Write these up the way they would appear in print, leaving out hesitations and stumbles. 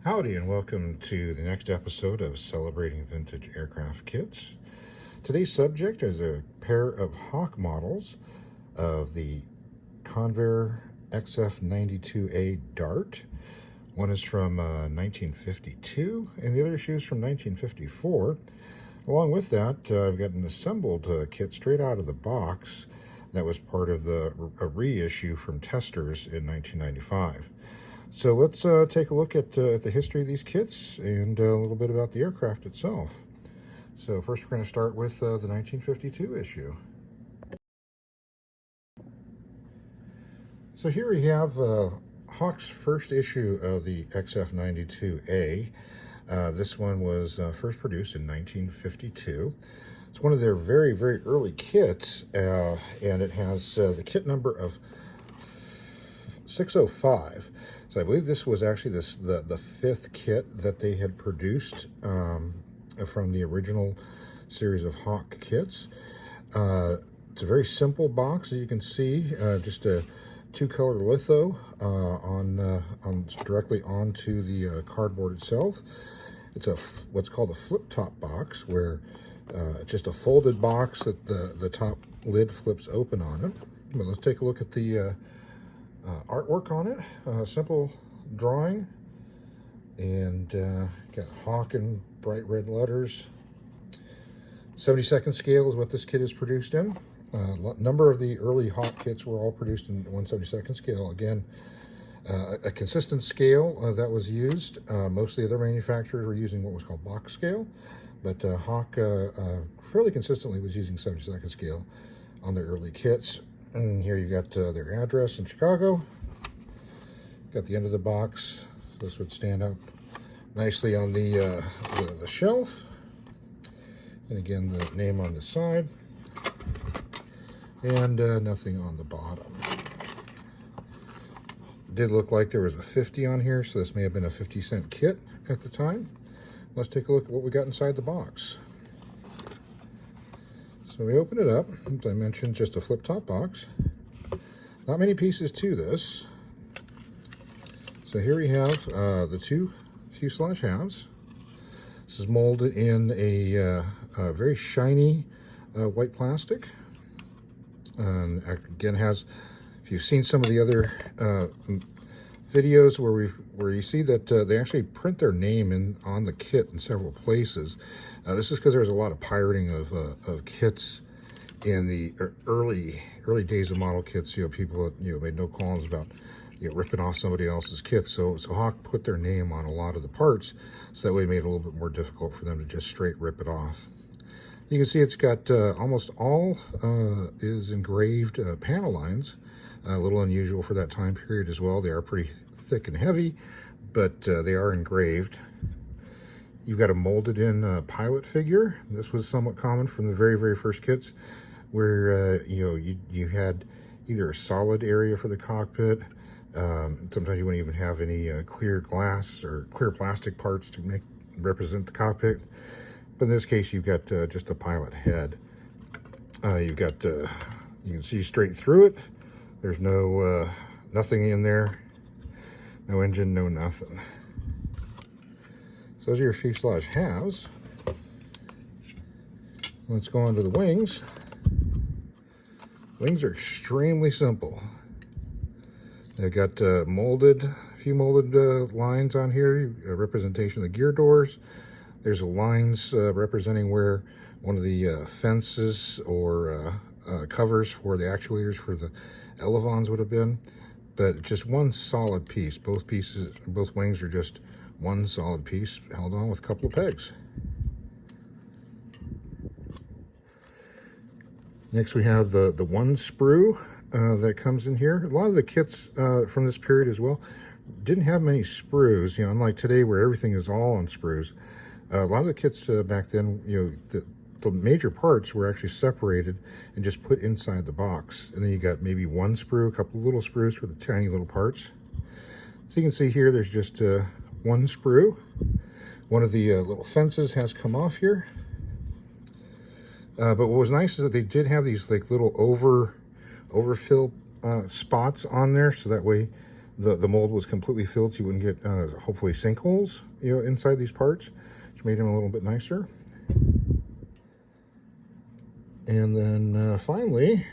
Howdy, and welcome to the next episode of Celebrating Vintage Aircraft Kits. Today's subject is a pair of Hawk models of the Convair XF-92A Dart. One is from 1952, and the other issue is from 1954. Along with that, I've got an assembled kit straight out of the box that was part of a reissue from Testers in 1995. So let's take a look at the history of these kits and a little bit about the aircraft itself. So first we're going to start with the 1952 issue. So here we have Hawk's first issue of the XF-92A. This one was first produced in 1952. It's one of their very, very early kits, and it has the kit number of 605. So I believe this was actually the fifth kit that they had produced from the original series of Hawk kits. It's a very simple box, as you can see, just a two-color litho on directly onto the cardboard itself. It's what's called a flip-top box, where just a folded box that the top lid flips open on it. But let's take a look at the artwork on it. Simple drawing, and got Hawk in bright red letters. 72nd scale is what this kit is produced in. Number of the early Hawk kits were all produced in 1/72nd scale. Again, a consistent scale that was used. Most of the other manufacturers were using what was called box scale, but Hawk fairly consistently was using 72nd scale on their early kits. And here you got their address in Chicago. Got the end of the box. This would stand up nicely on the shelf. And again, the name on the side. And nothing on the bottom. Did look like there was a 50 on here, so this may have been a 50-cent kit at the time. Let's take a look at what we got inside the box. So we open it up. As I mentioned, just a flip-top box. Not many pieces to this. So here we have the two fuselage halves. This is molded in a very shiny white plastic. And again, if you've seen some of the other videos where you see that they actually print their name on the kit in several places. This is because there's a lot of pirating of kits in the early days of model kits. People made no qualms about ripping off somebody else's kit. So Hawk put their name on a lot of the parts, so that way it made it a little bit more difficult for them to just straight rip it off. You can see it's got almost all is engraved panel lines. A little unusual for that time period as well. They are pretty thick and heavy, but they are engraved. You've got a molded in pilot figure. This was somewhat common from the very, very first kits, where you had either a solid area for the cockpit. Sometimes you wouldn't even have any clear glass or clear plastic parts to represent the cockpit. But in this case, you've got just a pilot head. You've got you can see straight through it. There's no nothing in there. No engine, no nothing. So those are your fuselage halves. Let's go on to the wings. Wings are extremely simple. They've got a few molded lines on here, a representation of the gear doors. There's lines representing where one of the fences or covers for the actuators for the elevons would have been, but just one solid piece. Both wings are just one solid piece held on with a couple of pegs. Next we have the one sprue that comes in here. A lot of the kits from this period as well didn't have many sprues, unlike today where everything is all on sprues. A lot of the kits back then, the major parts were actually separated and just put inside the box. And then you got maybe one sprue, a couple of little sprues for the tiny little parts. So you can see here, there's just one sprue. One of the little fences has come off here. But what was nice is that they did have these like little overfill spots on there, so that way the mold was completely filled, so you wouldn't get hopefully sinkholes, you know, inside these parts, which made them a little bit nicer. And then finally,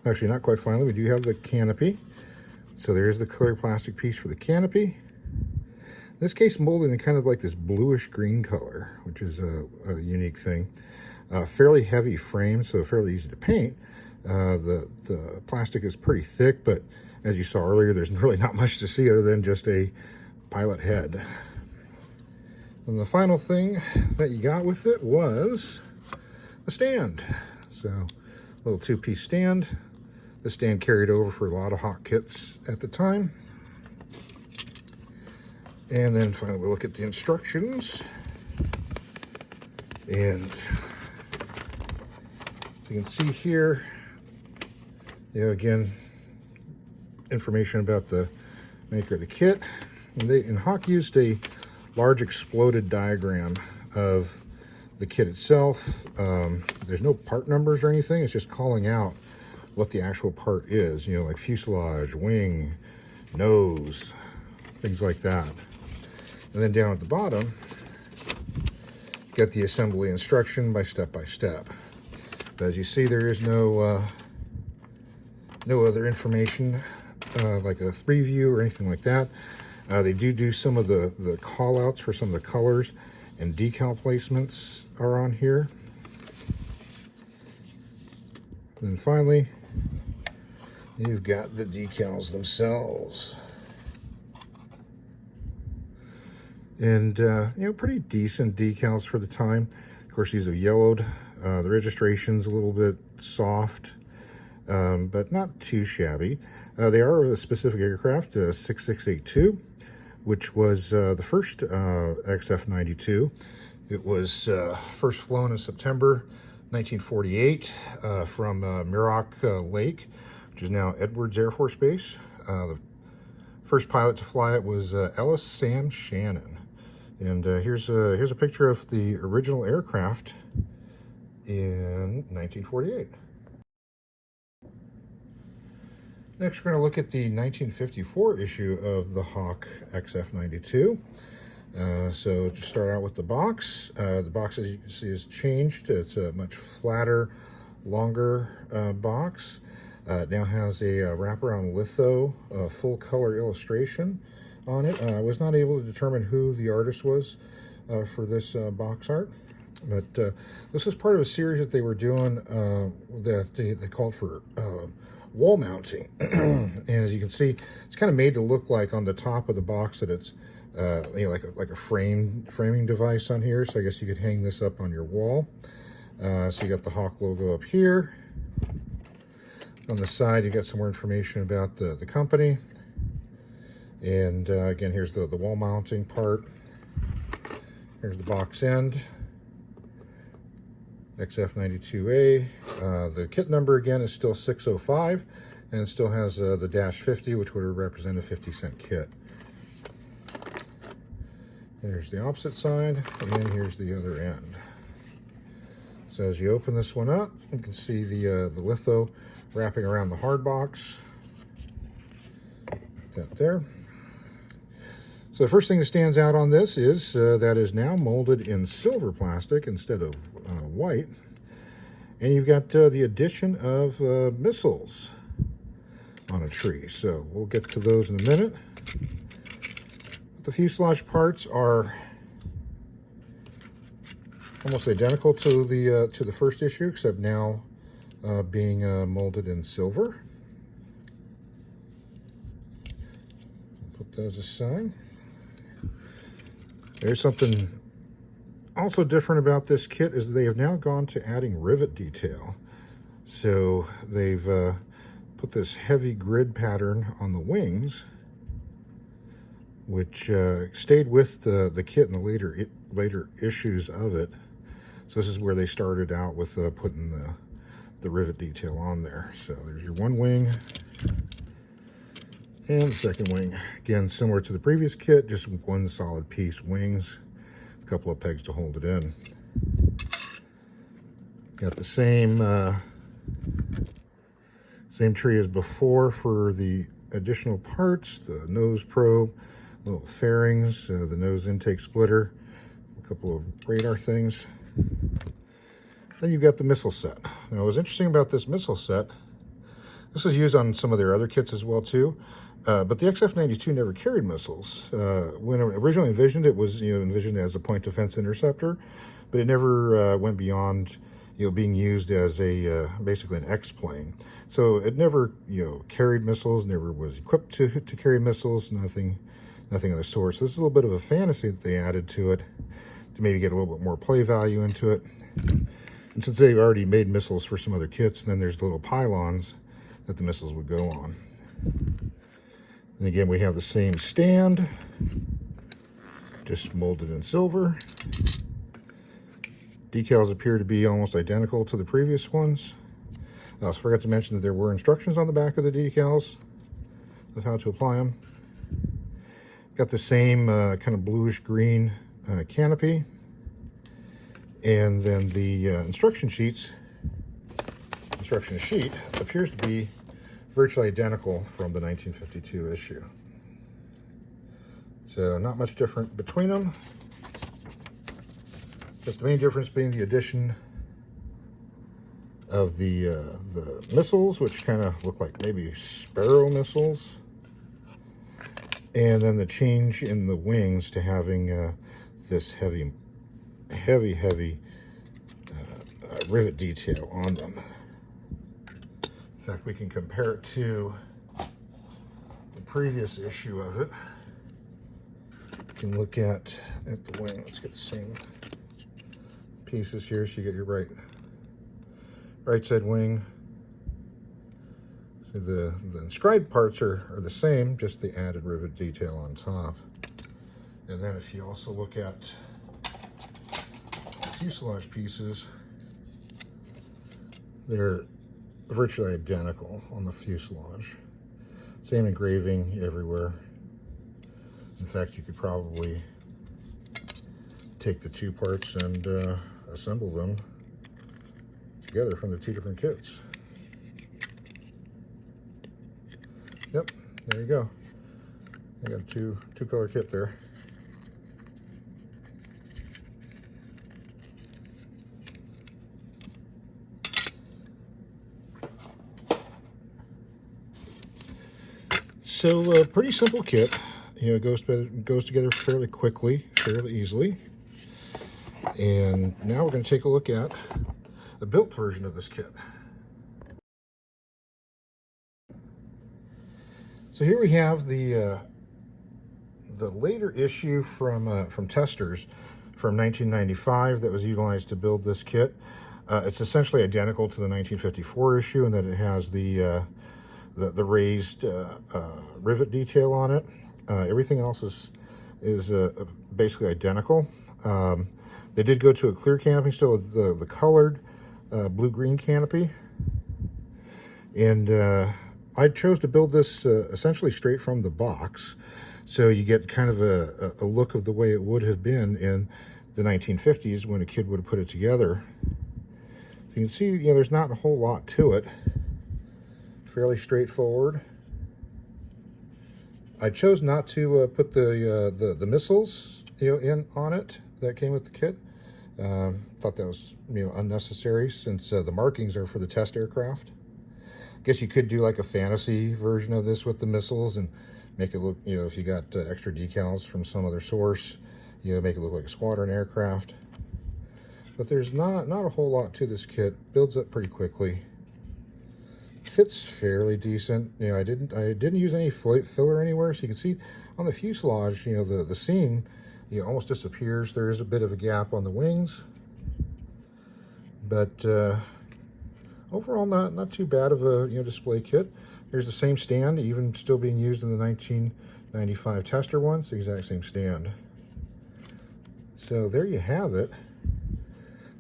actually not quite finally, we do have the canopy. So there's the clear plastic piece for the canopy. In this case, molded in kind of like this bluish green color, which is a unique thing. Fairly heavy frame, so fairly easy to paint. The plastic is pretty thick, but as you saw earlier, there's really not much to see other than just a pilot head. And the final thing that you got with it was a stand. So a little two-piece stand. The stand carried over for a lot of hot kits at the time. And then finally we look at the instructions. And as you can see here, you know, again, information about the maker of the kit. And Hawk used a large exploded diagram of the kit itself. There's no part numbers or anything. It's just calling out what the actual part is, you know, like fuselage, wing, nose, things like that. And then down at the bottom, get the assembly instruction by step. But as you see, there is no other information like a 3 view or anything like that. They do some of the call outs for some of the colors, and decal placements are on here. And then finally, you've got the decals themselves. And, you know, pretty decent decals for the time. Of course, these are yellowed. The registration's a little bit soft, but not too shabby. They are of a specific aircraft, 6682, which was the first XF-92. It was first flown in September 1948 from Muroc Lake, which is now Edwards Air Force Base. The first pilot to fly it was Ellis Sam Shannon. And here's a picture of the original aircraft in 1948. Next, we're going to look at the 1954 issue of the Hawk XF-92. So to start out with the box, as you can see, is changed. It's a much flatter, longer box. It now has a wraparound litho, full color illustration on it. I was not able to determine who the artist was for this box art, but this is part of a series that they were doing that they called for wall mounting. And as you can see, it's kind of made to look like on the top of the box that it's you know, like a framing device on here. So I guess you could hang this up on your wall. So you got the Hawk logo up here. On the side, you got some more information about the company. And again, here's the wall mounting part. Here's the box end. XF-92A. The kit number again is still 605, and it still has the -50, which would represent a 50-cent kit. Here's the opposite side, and here's the other end. So as you open this one up, you can see the litho wrapping around the hard box. That there. So the first thing that stands out on this is that is now molded in silver plastic instead of white. And you've got the addition of missiles on a tree. So we'll get to those in a minute. The fuselage parts are almost identical to the first issue, except now being molded in silver. Put those aside. There's something also different about this kit is they have now gone to adding rivet detail. So they've put this heavy grid pattern on the wings, which stayed with the kit in the later issues of it. So this is where they started out with putting the rivet detail on there. So there's your one wing and the second wing. Again, similar to the previous kit, just one solid piece, wings, a couple of pegs to hold it in. Got the same tree as before for the additional parts, the nose probe, little fairings, the nose intake splitter, a couple of radar things. Then you've got the missile set. Now, what's interesting about this missile set, this is used on some of their other kits as well too, but the XF-92 never carried missiles. When originally envisioned, it was envisioned as a point defense interceptor, but it never went beyond being used as a basically an X-plane. So it never carried missiles, never was equipped to carry missiles, nothing of the sort. So this is a little bit of a fantasy that they added to it to maybe get a little bit more play value into it. And since they've already made missiles for some other kits, and then there's the little pylons that the missiles would go on. And again, we have the same stand, just molded in silver. Decals appear to be almost identical to the previous ones. I also forgot to mention that there were instructions on the back of the decals of how to apply them. Got the same kind of bluish green canopy. And then the instruction sheet appears to be virtually identical from the 1952 issue. So not much different between them. Just the main difference being the addition of the missiles, which kind of look like maybe Sparrow missiles, and then the change in the wings to having this heavy rivet detail on them. In fact, we can compare it to the previous issue of it. You can look at the wing. Let's get the same pieces here so you get your right side wing. So the inscribed parts are the same, just the added rivet detail on top. And then if you also look at the fuselage pieces, they're virtually identical on the fuselage. Same engraving everywhere. In fact, you could probably take the two parts and assemble them together from the two different kits. Yep, there you go. I got a two color kit there. So pretty simple kit. It goes together fairly quickly, fairly easily. And now we're going to take a look at the built version of this kit. So here we have the later issue from testers from 1995 that was utilized to build this kit. It's essentially identical to the 1954 issue in that it has the raised rivet detail on it. Everything else is basically identical. They did go to a clear canopy still with the colored blue-green canopy. And I chose to build this essentially straight from the box. So you get kind of a look of the way it would have been in the 1950s when a kid would have put it together. So you can see, there's not a whole lot to it. Fairly straightforward. I chose not to put the missiles in on it that came with the kit. Thought that was unnecessary since the markings are for the test aircraft. I guess you could do like a fantasy version of this with the missiles and make it look, if you got extra decals from some other source, make it look like a squadron aircraft. But there's not a whole lot to this kit. Builds up pretty quickly. Fits fairly decent. I didn't use any filler anywhere, so you can see on the fuselage, the seam almost disappears. There is a bit of a gap on the wings, but overall not too bad of a display kit. Here's the same stand, even still being used in the 1995 tester one. It's the exact same stand. So there you have it.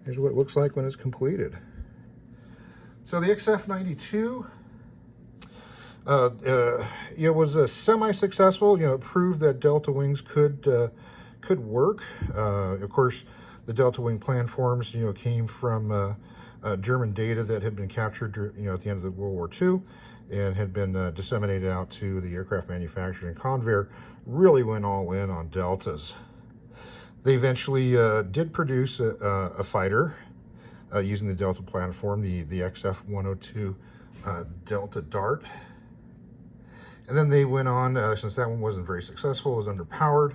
Here's what it looks like when it's completed. So the XF-92, was semi-successful. It proved that Delta wings could work. Of course, the Delta wing plan forms, came from German data that had been captured, at the end of the World War II, and had been disseminated out to the aircraft manufacturer. And Convair really went all in on Deltas. They eventually did produce a fighter using the Delta platform, the XF-92 Delta Dart. And then they went on, since that one wasn't very successful, it was underpowered.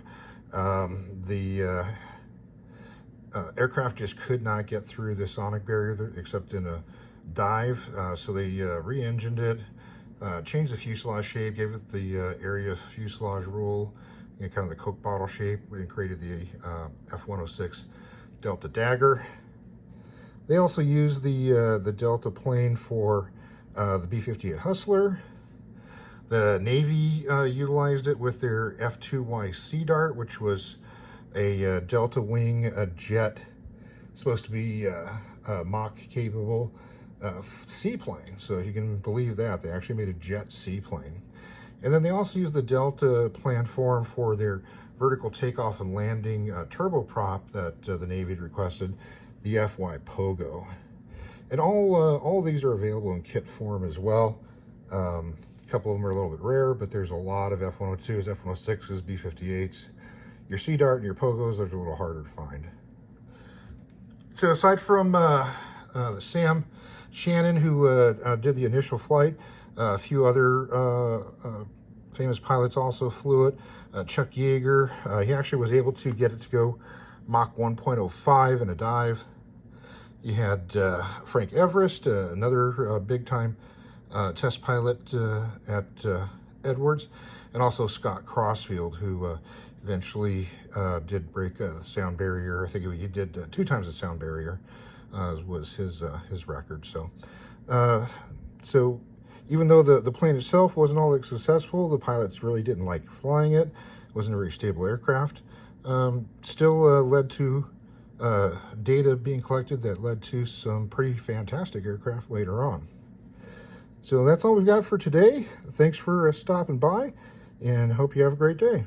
The aircraft just could not get through the sonic barrier except in a dive, so they re-engined it, changed the fuselage shape, gave it the area fuselage rule, kind of the Coke bottle shape, and created the F-106 Delta Dagger. They also used the Delta plane for the B-58 Hustler. The Navy utilized it with their F-2Y Dart, which was a Delta wing, a jet, supposed to be Mach capable seaplane. So you can believe that they actually made a jet seaplane. And then they also used the Delta platform for their vertical takeoff and landing turboprop that the Navy had requested, the FY Pogo. And all these are available in kit form as well. A couple of them are a little bit rare, but there's a lot of F-102s, F-106s, B-58s. Your Sea Dart and your Pogos, those are a little harder to find. So aside from Sam Shannon, who did the initial flight, a few other famous pilots also flew it. Chuck Yeager, he actually was able to get it to go Mach 1.05 in a dive. You had Frank Everest, another big-time test pilot at Edwards, and also Scott Crossfield, who eventually did break a sound barrier. I think he did 2 times the sound barrier, was his record. So even though the plane itself wasn't all that successful, the pilots really didn't like flying it. It wasn't a very stable aircraft. Still led to data being collected that led to some pretty fantastic aircraft later on. So that's all we've got for today. Thanks for stopping by, and hope you have a great day.